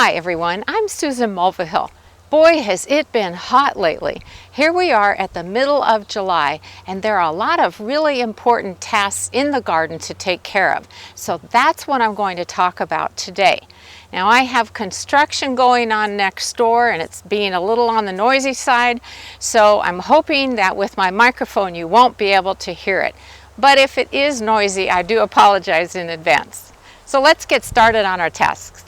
Hi everyone, I'm Susan Mulvihill. Boy, has it been hot lately. Here we are at the middle of July, and there are a lot of really important tasks in the garden to take care of. So that's what I'm going to talk about today. Now I have construction going on next door, and it's being a little on the noisy side, so I'm hoping that with my microphone you won't be able to hear it. But if it is noisy, I do apologize in advance. So let's get started on our tasks.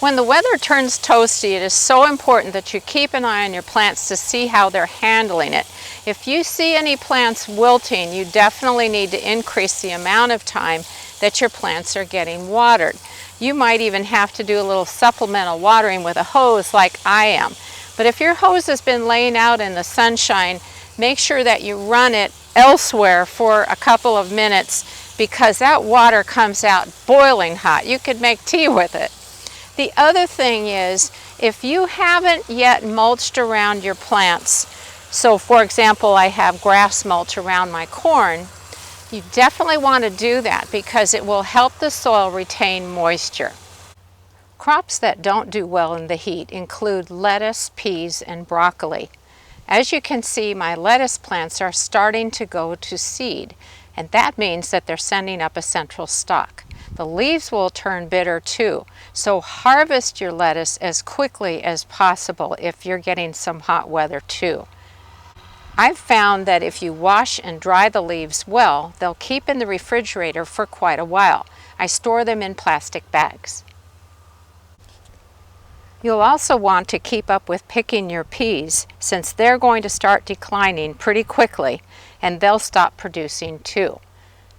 When the weather turns toasty, it is so important that you keep an eye on your plants to see how they're handling it. If you see any plants wilting, you definitely need to increase the amount of time that your plants are getting watered. You might even have to do a little supplemental watering with a hose like I am. But if your hose has been laying out in the sunshine, make sure that you run it elsewhere for a couple of minutes, because that water comes out boiling hot. You could make tea with it. The other thing is, if you haven't yet mulched around your plants, so for example I have grass mulch around my corn, you definitely want to do that because it will help the soil retain moisture. Crops that don't do well in the heat include lettuce, peas, and broccoli. As you can see, my lettuce plants are starting to go to seed, and that means that they're sending up a central stalk. The leaves will turn bitter too, so harvest your lettuce as quickly as possible if you're getting some hot weather too. I've found that if you wash and dry the leaves well, they'll keep in the refrigerator for quite a while. I store them in plastic bags. You'll also want to keep up with picking your peas, since they're going to start declining pretty quickly and they'll stop producing too.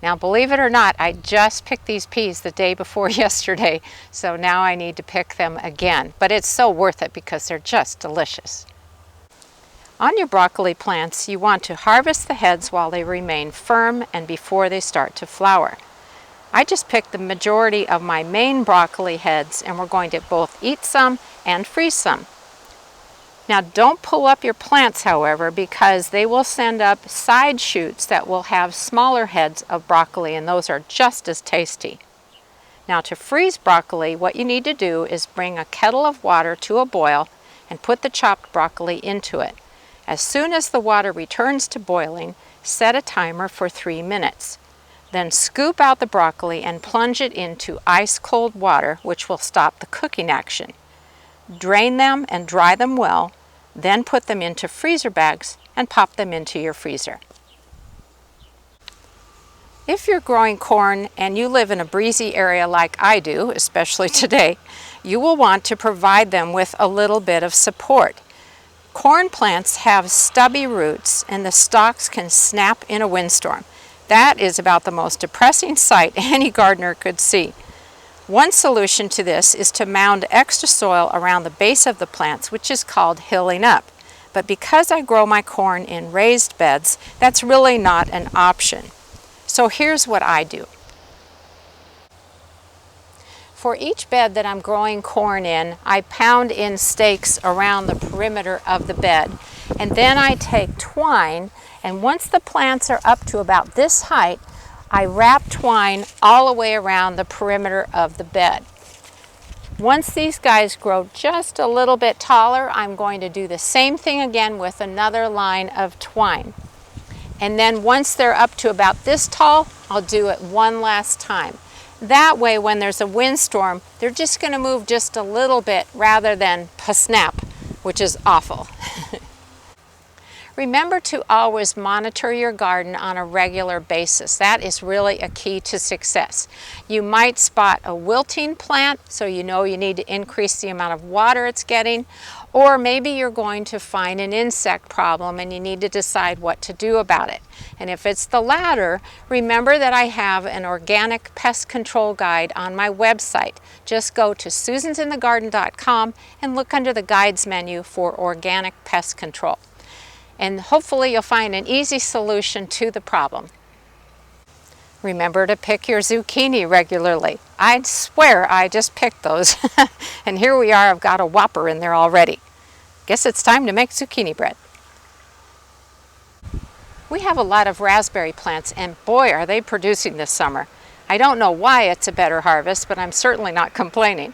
Now believe it or not, I just picked these peas the day before yesterday, so now I need to pick them again. But it's so worth it because they're just delicious. On your broccoli plants, you want to harvest the heads while they remain firm and before they start to flower. I just picked the majority of my main broccoli heads, and we're going to both eat some and freeze some. Now don't pull up your plants, however, because they will send up side shoots that will have smaller heads of broccoli, and those are just as tasty. Now to freeze broccoli, what you need to do is bring a kettle of water to a boil and put the chopped broccoli into it. As soon as the water returns to boiling, set a timer for 3 minutes. Then scoop out the broccoli and plunge it into ice-cold water, which will stop the cooking action. Drain them and dry them well, then put them into freezer bags and pop them into your freezer. If you're growing corn and you live in a breezy area like I do, especially today, you will want to provide them with a little bit of support. Corn plants have stubby roots and the stalks can snap in a windstorm. That is about the most depressing sight any gardener could see. One solution to this is to mound extra soil around the base of the plants, which is called hilling up. But because I grow my corn in raised beds, that's really not an option. So here's what I do. For each bed that I'm growing corn in, I pound in stakes around the perimeter of the bed. And then I take twine, and once the plants are up to about this height, I wrap twine all the way around the perimeter of the bed. Once these guys grow just a little bit taller, I'm going to do the same thing again with another line of twine. And then once they're up to about this tall, I'll do it one last time. That way, when there's a windstorm, they're just going to move just a little bit rather than snap, which is awful. Remember to always monitor your garden on a regular basis. That is really a key to success. You might spot a wilting plant, so you know you need to increase the amount of water it's getting, or maybe you're going to find an insect problem and you need to decide what to do about it. And if it's the latter, remember that I have an organic pest control guide on my website. Just go to susansinthegarden.com and look under the guides menu for organic pest control. And hopefully you'll find an easy solution to the problem. Remember to pick your zucchini regularly. I swear I just picked those. And here we are, I've got a whopper in there already. Guess it's time to make zucchini bread. We have a lot of raspberry plants, and boy are they producing this summer. I don't know why it's a better harvest, but I'm certainly not complaining.